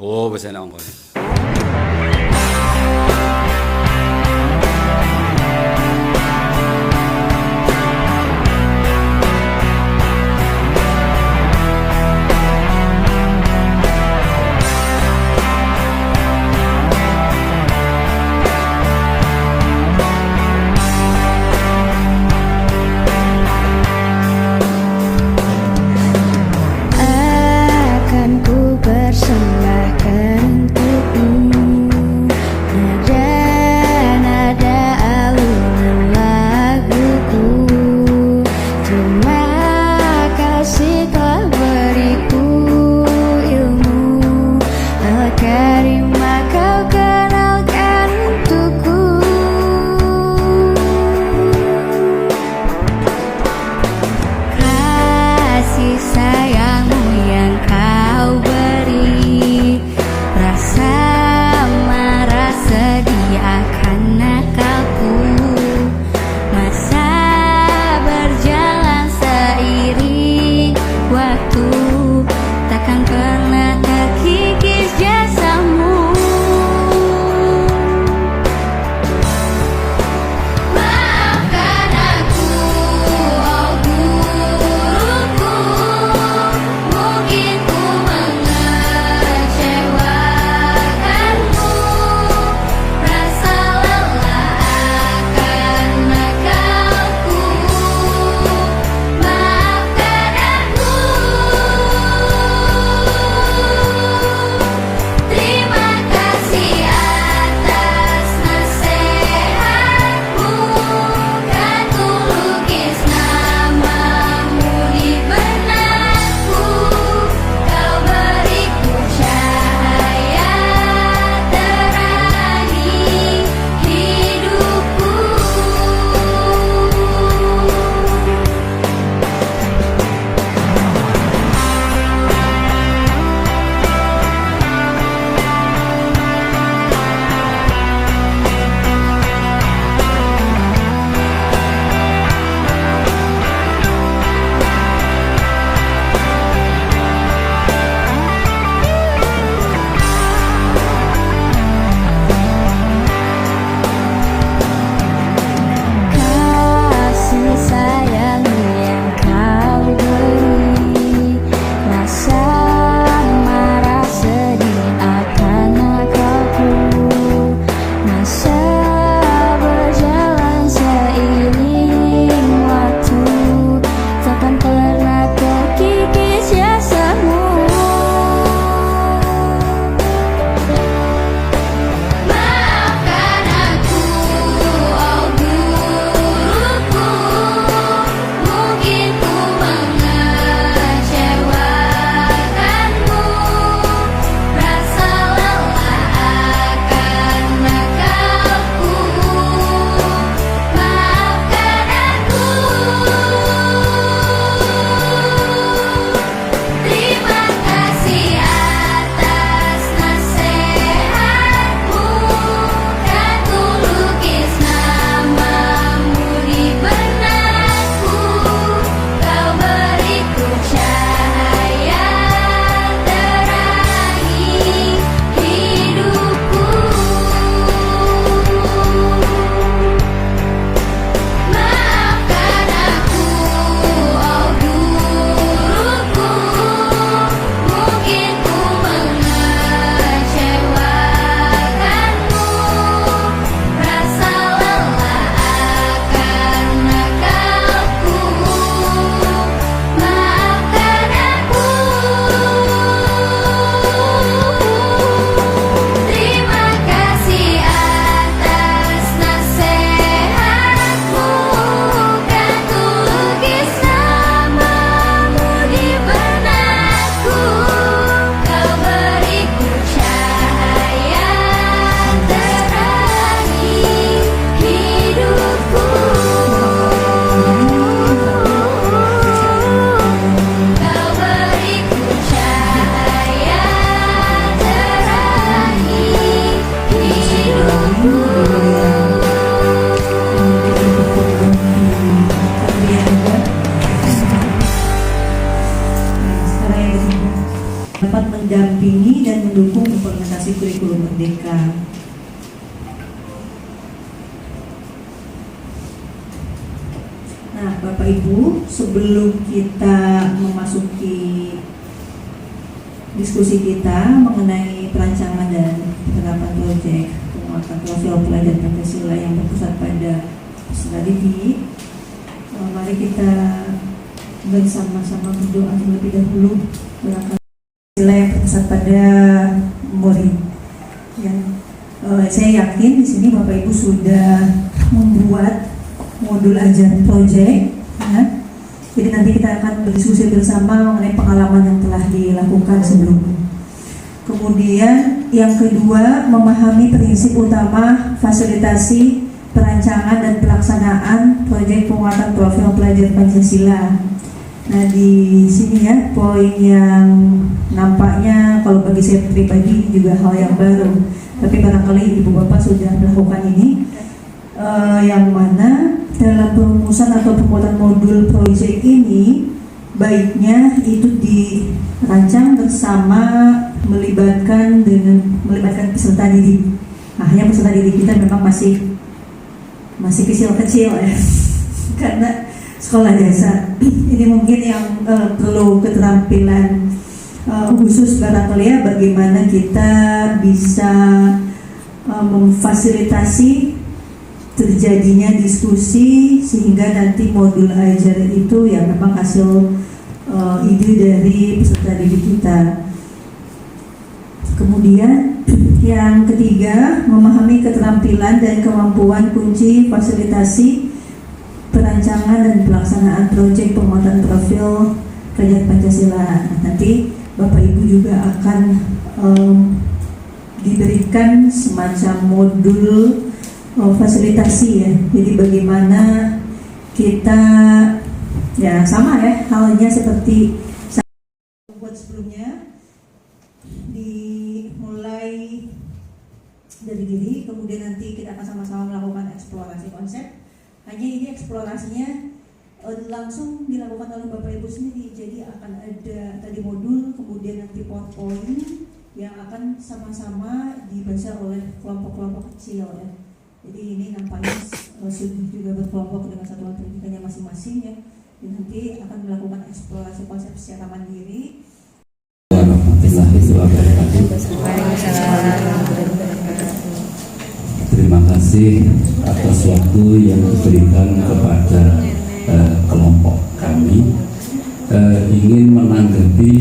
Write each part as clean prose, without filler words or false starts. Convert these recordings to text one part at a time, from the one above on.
Oh, bahasa Ongkol. Akan ku persembahkan untuk dapat mendampingi dan mendukung implementasi kurikulum merdeka. Nah, Bapak Ibu, sebelum kita memasuki diskusi kita mengenai perancangan dan penerapan proyek penguatan profil pelajar Pancasila yang berpusat pada peserta didik, mari kita bersama-sama berdoa terlebih dahulu barangkali yang berpusat pada murid. Saya yakin di sini Bapak Ibu sudah membuat modul ajar project, ya. Jadi nanti kita akan berdiskusi bersama mengenai pengalaman yang telah dilakukan sebelumnya. Kemudian yang kedua, memahami prinsip utama fasilitasi perancangan dan pelaksanaan proyek penguatan profil pelajar Pancasila. Nah, di sini ya poin yang nampaknya kalau bagi saya pribadi juga hal yang baru, tapi barangkali Ibu Bapak sudah melakukan ini, yang mana dalam perumusan atau pembuatan modul proyek ini baiknya itu dirancang bersama melibatkan peserta didik. Nah, hanya peserta didik kita memang masih kecil-kecil ya karena sekolah dasar. Ini mungkin yang perlu keterampilan khusus barangkali ya, bagaimana kita bisa memfasilitasi terjadinya diskusi sehingga nanti modul ajar itu ya memang hasil ide dari peserta didik kita. Kemudian yang ketiga, memahami keterampilan dan kemampuan kunci fasilitasi perancangan dan pelaksanaan proyek penguatan profil pelajar Pancasila. Nanti Bapak Ibu juga akan diberikan semacam modul fasilitasi ya. Jadi bagaimana kita ya sama ya halnya seperti buat sebelumnya, dimulai dari diri, kemudian nanti kita akan sama-sama melakukan eksplorasi konsep. Hanya ini eksplorasinya langsung dilakukan oleh Bapak Ibu sendiri. Jadi akan ada tadi modul, kemudian nanti PowerPoint yang akan sama-sama dibaca oleh kelompok-kelompok kecil ya. Jadi ini nampaknya sudah juga berkelompok dengan satuan pendidikannya masing-masing ya. Dan nanti akan melakukan eksplorasi konsep secara mandiri. Terima kasih atas waktu yang diberikan kepada kelompok kami. Ingin menanggapi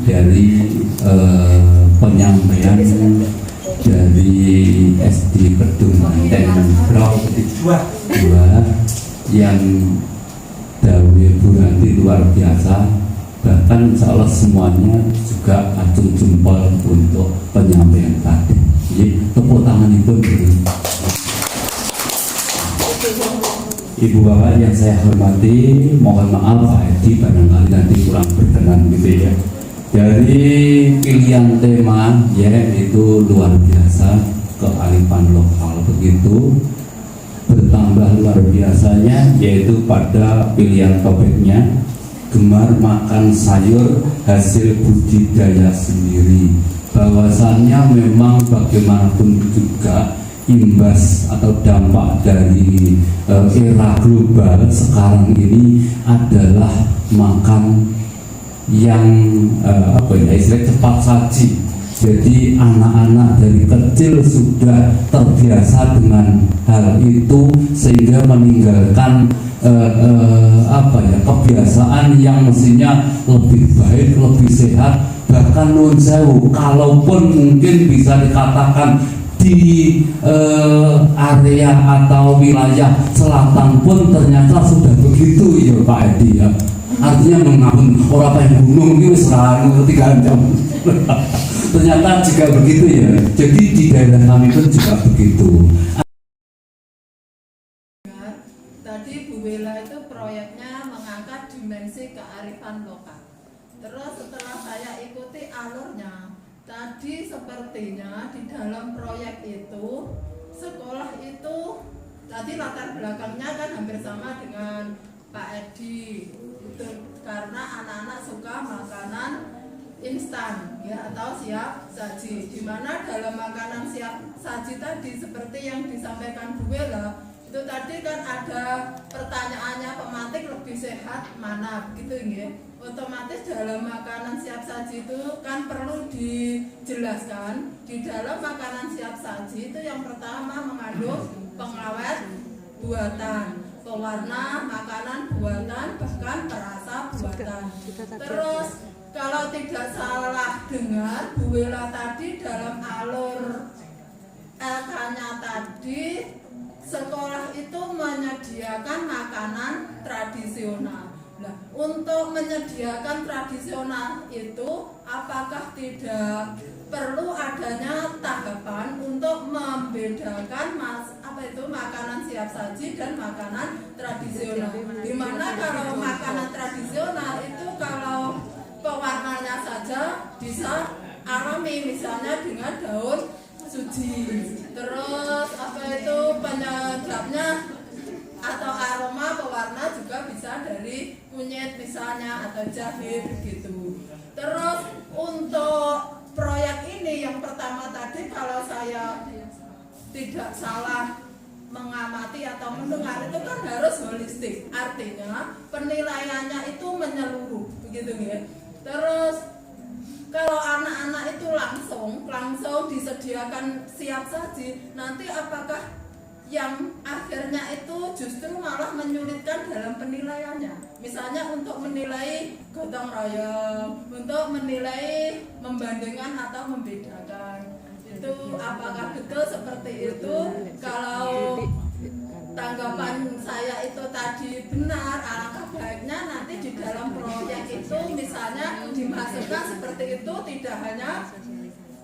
dari penyampaian dari SD Kedung Banteng Blok 2 yang Dawe Bu Ranti luar biasa, bahkan insya Allah semuanya juga acung jempol untuk penyampaian tadi. Jadi tepuk tangan itu dulu. Ibu Bapak yang saya hormati, mohon maaf Pak Edi barangkali nanti kurang berkenan gitu ya. Dari pilihan tema yaitu luar biasa, kearifan lokal begitu, bertambah luar biasanya yaitu pada pilihan topiknya gemar makan sayur hasil budidaya sendiri. Bahwasannya memang bagaimanapun juga imbas atau dampak dari era global sekarang ini adalah makan yang istilah cepat saji. Jadi anak-anak dari kecil sudah terbiasa dengan hal itu sehingga meninggalkan kebiasaan yang mestinya lebih baik, lebih sehat. Bahkan nun sewu, kalaupun mungkin bisa dikatakan di area atau wilayah selatan pun ternyata sudah begitu ya Pak Edi ya. Artinya mengampun orang yang gunung itu selalu 3 jam. Ternyata juga begitu ya. Jadi di daerah kami pun juga begitu. Tadi Bu Bella itu proyeknya mengangkat dimensi kearifan lokal. Terus setelah saya ikuti alurnya, tadi sepertinya di dalam proyek itu sekolah itu tadi latar belakangnya kan hampir sama dengan Pak Edi. Itu karena anak-anak suka makanan instan ya atau siap saji, di mana dalam makanan siap saji tadi seperti yang disampaikan Bu Wela itu tadi kan ada pertanyaannya pemantik lebih sehat mana begitu ya. Otomatis dalam makanan siap saji itu kan perlu dijelaskan di dalam makanan siap saji itu yang pertama mengandung pengawet buatan, pewarna makanan buatan, bahkan perasa buatan. Terus kalau tidak salah dengar Bu Wela tadi dalam alur LK-nya tadi sekolah itu menyediakan makanan tradisional. Nah, untuk menyediakan tradisional itu apakah tidak perlu adanya tahapan untuk membedakan makanan siap saji dan makanan tradisional? Dimana kalau makanan tradisional itu kalau pewarnanya saja bisa alami, misalnya dengan daun suji. Terus penyedapnya atau aroma pewarna juga bisa dari kunyit misalnya atau jahe begitu. Terus untuk proyek ini yang pertama tadi kalau saya tidak salah mengamati atau mendengar itu kan harus holistik, artinya penilaiannya itu menyeluruh begitu ya. Terus kalau anak-anak itu langsung disediakan siap saji, nanti apakah yang akhirnya itu justru malah menyulitkan dalam penilaiannya? Misalnya untuk menilai gotong royong, untuk menilai membandingkan atau membedakan, itu apakah betul seperti itu? Kalau tanggapan saya itu tadi benar, alangkah baiknya nanti di dalam proyek itu misalnya dimasukkan seperti itu, tidak hanya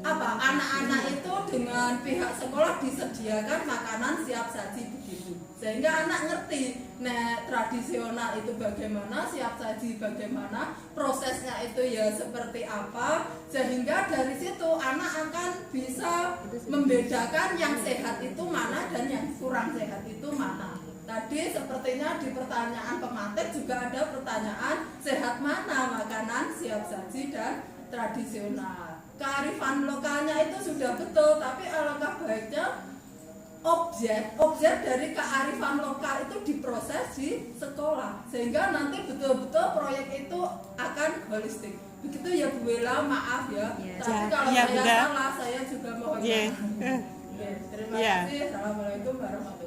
anak-anak itu dengan pihak sekolah disediakan makanan siap saji begitu, sehingga anak ngerti tradisional itu bagaimana, siap saji bagaimana, prosesnya itu ya seperti apa, sehingga dari situ anak akan bisa membedakan yang sehat itu mana dan yang kurang sehat itu mana. Tadi sepertinya di pertanyaan pemantik juga ada pertanyaan sehat mana makanan siap saji dan tradisional. Kearifan lokalnya itu sudah betul, tapi alangkah baiknya objek dari kearifan lokal itu diproses di sekolah, sehingga nanti betul-betul proyek itu akan holistik. Begitu ya Bu Wela, maaf ya. Tapi kalau saya salah, saya juga mohon maaf. Terima kasih. Assalamualaikum warahmatullahi wabarakatuh.